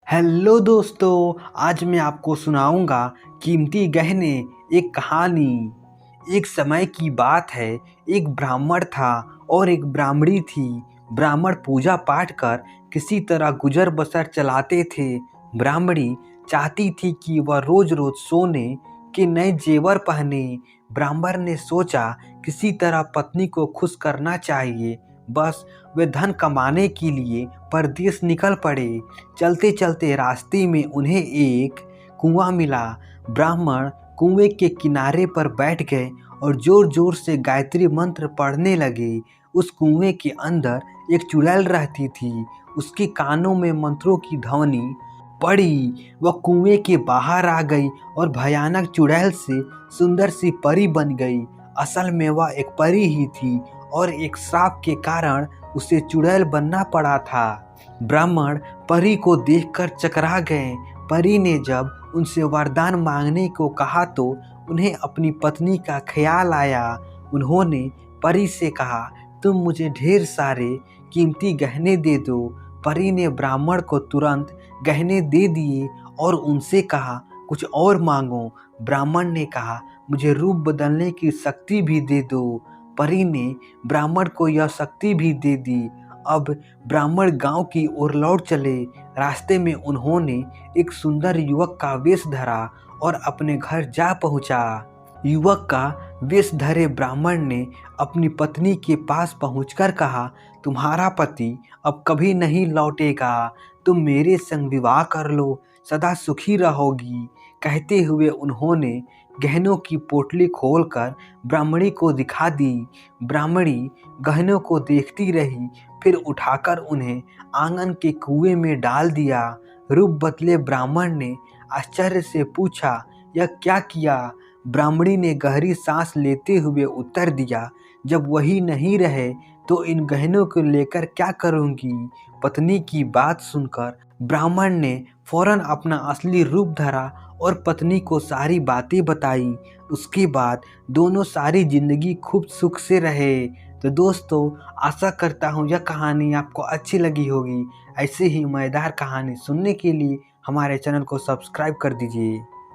Hello दोस्तों, आज मैं आपको सुनाऊंगा कीमती गहने। एक कहानी। एक समय की बात है। एक ब्राह्मण था और एक ब्राह्मणी थी। ब्राह्मण पूजा पाठ कर किसी तरह गुजर बसर चलाते थे। ब्राह्मणी चाहती थी कि वह रोज रोज सोने के नए जेवर पहने। ब्राह्मण ने सोचा किसी तरह पत्नी को खुश करना चाहिए। बस वे धन कमाने के लिए परदेश निकल पड़े। चलते चलते रास्ते में उन्हें एक कुआं मिला। ब्राह्मण कुएं के किनारे पर बैठ गए और जोर जोर से गायत्री मंत्र पढ़ने लगे। उस कुएं के अंदर एक चुड़ैल रहती थी। उसके कानों में मंत्रों की ध्वनि पड़ी। वह कुएं के बाहर आ गई और भयानक चुड़ैल से सुंदर सी परी बन गई। असल में वह एक परी ही थी और एक श्राप के कारण उसे चुड़ैल बनना पड़ा था। ब्राह्मण परी को देखकर चकरा गए। परी ने जब उनसे वरदान मांगने को कहा तो उन्हें अपनी पत्नी का ख्याल आया। उन्होंने परी से कहा, तुम मुझे ढेर सारे कीमती गहने दे दो। परी ने ब्राह्मण को तुरंत गहने दे दिए और उनसे कहा, कुछ और मांगो। ब्राह्मण ने कहा, मुझे रूप बदलने की शक्ति भी दे दो। परी ने ब्राह्मण को यह शक्ति भी दे दी। अब ब्राह्मण गांव की ओर लौट चले। रास्ते में उन्होंने एक सुंदर युवक का वेश धरा और अपने घर जा पहुंचा। युवक का वेश धरे ब्राह्मण ने अपनी पत्नी के पास पहुंचकर कहा, तुम्हारा पति अब कभी नहीं लौटेगा। तुम मेरे संग विवाह कर लो, सदा सुखी रहोगी। कहते हुए उन्होंने गहनों की पोटली खोलकर ब्राह्मणी को दिखा दी। ब्राह्मणी गहनों को देखती रही, फिर उठाकर उन्हें आंगन के कुएं में डाल दिया। रूप बदले ब्राह्मण ने आश्चर्य से पूछा, यह क्या किया? ब्राह्मणी ने गहरी सांस लेते हुए उत्तर दिया, जब वही नहीं रहे तो इन गहनों को लेकर क्या करूंगी? पत्नी की बात सुनकर ब्राह्मण ने फौरन अपना असली रूप धरा और पत्नी को सारी बातें बताई। उसके बाद दोनों सारी जिंदगी खूब सुख से रहे। तो दोस्तों, आशा करता हूँ यह कहानी आपको अच्छी लगी होगी। ऐसे ही मज़ेदार कहानी सुनने के लिए हमारे चैनल को सब्सक्राइब कर दीजिए।